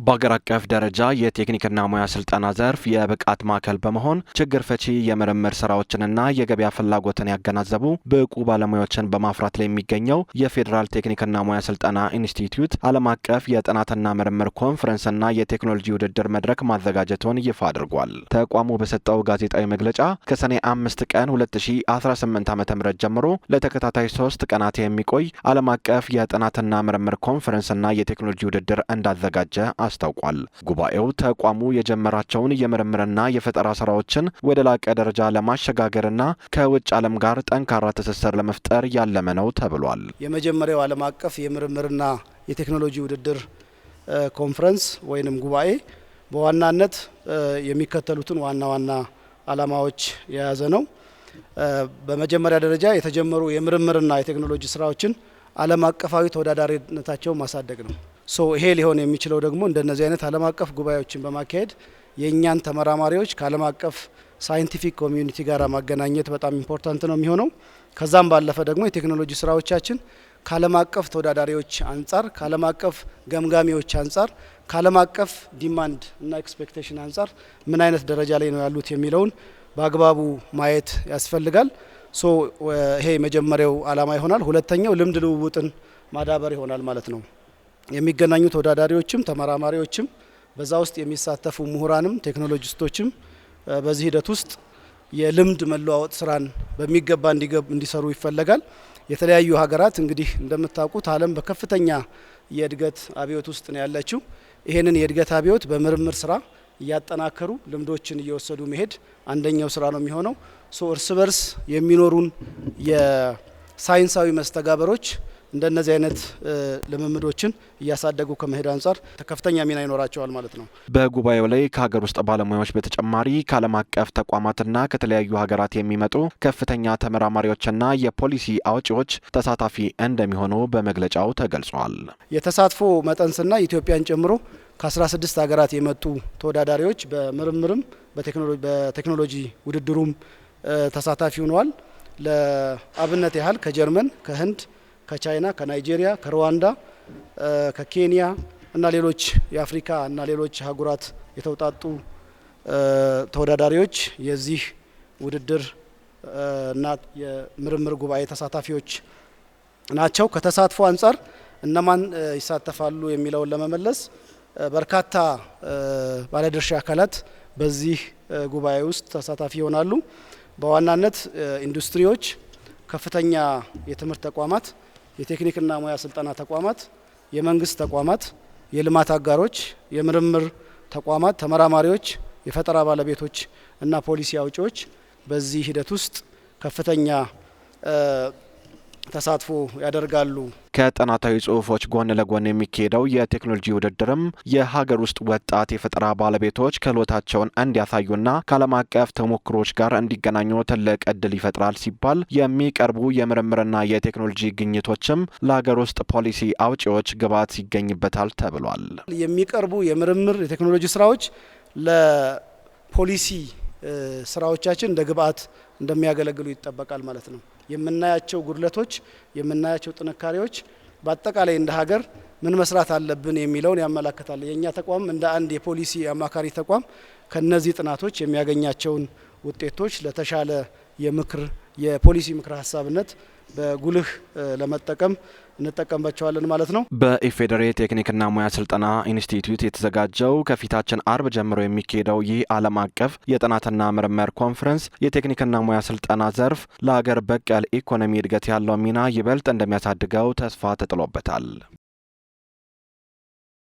በአገር አቀፍ ደረጃ የቴክኒክና ሙያ ስልጠና ዘርፍ የብቃት ማዕከል በመሆን ችግር ፈቺ የምርምር ስራዎችንና የገበያ ፍላጎትን ያገናዘቡ ብቁ ባለሙያዎችን በማፍራት ላይ የሚገኘው የፌዴራል ቴክኒክና ሙያ ስልጠና ኢንስቲትዩት ዓለም አቀፍ የጥናትና ምርምር ኮንፈረንስና የቴክኖሎጂ ውድድር መድረክ ማዘጋጀቱን ይፋ አድርጓል። ተቋሙ በሰጠው ጋዜጣዊ መግለጫ ከሰኔ 5 ቀን 2018 ዓ.ም ጀምሮ ለተከታታይ 3 ቀናት የሚቆይ ዓለም አቀፍ የጥናትና ምርምር ኮንፈረንስና የቴክኖሎጂ ውድድር እንዳዘጋጀ አስታውቋል። ጉባኤው ተቋሙ የጀመራቸውን የምርምርና የፈጠራ ስራዎችን ወደ ላቀ ደረጃ ለማሸጋገርና ከውጭ ዓለም ጋር ጠንካራ ትስስር ለመፍጠር ያለመ ነው ተብሏል። የመጀመሪያው ዓለም አቀፍ የምርምርና የቴክኖሎጂ ውድድር ኮንፈረንስ ወይንም ጉባኤ በዋናነት የሚከተሉትን ዋና ዋና ዓላማዎች የያዘ ነው። በመጀመሪያ ደረጃ የተጀመሩ የምርምርና የቴክኖሎጂ ስራዎችን ዓለም አቀፋዊ ተወዳዳሪነታቸው ማሳደግ ነው። ይሄ ሊሆን የሚችለው ደግሞ እንደነዚህ አይነት ዓለም አቀፍ ጉባኤዎችን በማካሄድ የእኛን ተመራማሪዎች ከዓለም አቀፍ ሳይንቲፊክ ኮሚዩኒቲ ጋር ማገናኘት በጣም ኢምፖርታንት ነው የሚሆነው። ከዛም ባለፈ ደግሞ የቴክኖሎጂ ስራዎቻችን ከዓለም አቀፍ ተወዳዳሪዎች አንጻር፣ ከዓለም አቀፍ ገምጋሚዎች አንጻር፣ ከዓለም አቀፍ ዲማንድ እና ኤክስፔክቴሽን አንጻር ምን አይነት ደረጃ ላይ ነው ያሉት የሚለውን በአግባቡ ማየት ያስፈልጋል። ይሄ የመጀመሪያው ዓላማ ይሆናል። ሁለተኛው ልምድ ልውውጥን ማዳበር ይሆናል ማለት ነው። የሚገናኙ ተወዳዳሪዎችም ተመራማሪዎችም በዛ ውስጥ የሚሳተፉ ምሁራንም ቴክኖሎጂስቶችም በዚህ ሂደት ውስጥ የልምድ መለዋወጥ ስራን በሚገባ እንዲሰሩ ይፈለጋል። የተለያዩ ሀገራት እንግዲህ እንደምታውቁት ዓለም በከፍተኛ የእድገት አብዮት ውስጥ ነው ያለችው። ይሄንን የእድገት አብዮት በምርምር ስራ እያጠናከሩ ልምዶችን እየወሰዱ መሄድ አንደኛው ስራ ነው የሚሆነው። እርስ በርስ የሚኖሩን የሳይንሳዊ መስተጋበሮች እንደነዚህ አይነት ልምምዶችን እያሳደጉ ከመሄድ አንጻር ከፍተኛ ሚና ይኖራቸዋል ማለት ነው። በጉባኤው ላይ ከሀገር ውስጥ ባለሙያዎች በተጨማሪ ከዓለም አቀፍ ተቋማትና ከተለያዩ ሀገራት የሚመጡ ከፍተኛ ተመራማሪዎችና የፖሊሲ አውጪዎች ተሳታፊ እንደሚሆኑ በመግለጫው ተገልጿል። የተሳትፎ መጠን ስናይ ኢትዮጵያን ጨምሮ ከ16 ሀገራት የመጡ ተወዳዳሪዎች በምርምርም በቴክኖሎጂ ውድድሩም ተሳታፊ ሆነዋል። ለአብነት ያህል ከጀርመን፣ ከህንድ፣ ከቻይና፣ ከናይጄሪያ፣ ከሩዋንዳ፣ ከኬንያ እና ሌሎች የአፍሪካ እና ሌሎች አህጉራት የተውጣጡ ተወዳዳሪዎች የዚህ ውድድር እና የምርምር ጉባኤ ተሳታፊዎች ናቸው። ከተሳትፎ አንጻር እነማን ይሳተፋሉ የሚለውን ለመመለስ በርካታ ባለድርሻ አካላት በዚህ ጉባኤ ውስጥ ተሳታፊ ይሆናሉ። በዋናነት ኢንዱስትሪዎች፣ ከፍተኛ የትምህርት ተቋማት፣ የቴክኒክና ሙያ ስልጠና ተቋማት፣ የመንግስት ተቋማት፣ የልማት አጋሮች፣ የምርምር ተቋማት፣ ተመራማሪዎች፣ የፈጠራ ባለቤቶች እና ፖሊሲ አውጪዎች በዚህ ሂደት ውስጥ ከፍተኛ ተሳትፎ ያደርጋሉ። ከጥናታዊ ጽሁፎች ጎን ለጎን የሚካሄደው የቴክኖሎጂ ውድድርም የሀገር ውስጥ ወጣት የፈጠራ ባለቤቶች ክህሎታቸውን እንዲያሳዩና ከዓለም አቀፍ ተሞክሮች ጋር እንዲገናኙ ትልቅ እድል ይፈጥራል ሲባል የሚቀርቡ የምርምርና የቴክኖሎጂ ግኝቶችም ለሀገር ውስጥ ፖሊሲ አውጪዎች ግብዓት ይገኝበታል ተብሏል። የሚቀርቡ የምርምር የቴክኖሎጂ ስራዎች ለፖሊሲ ስራዎቻችን እንደ ግብዓት እንደሚያገለግሉ ይጠበቃል ማለት ነው። የምናያቸው ጉድለቶች፣ የምናያቸው ጥንካሬዎች በአጠቃላይ እንደ ሀገር ምን መስራት አለብን የሚለውን ያመላክታል። የኛ ተቋም እንደ አንድ የፖሊሲ አማካሪ ተቋም ከነዚህ ጥናቶች የሚያገኛቸውን ውጤቶች ለተሻለ የፖሊሲ ምክረ ሀሳብነት በጉልህ ለመጠቀም እንጠቀምባቸዋለን ማለት ነው። በኢፌዴሪ ቴክኒክና ሙያ ስልጠና ኢንስቲትዩት የተዘጋጀው ከፊታችን አርብ ጀምሮ የሚካሄደው ይህ ዓለም አቀፍ የጥናትና ምርምር ኮንፈረንስ የቴክኒክና ሙያ ስልጠና ዘርፍ ለሀገር በቀል ኢኮኖሚ እድገት ያለው ሚና ይበልጥ እንደሚያሳድገው ተስፋ ተጥሎበታል።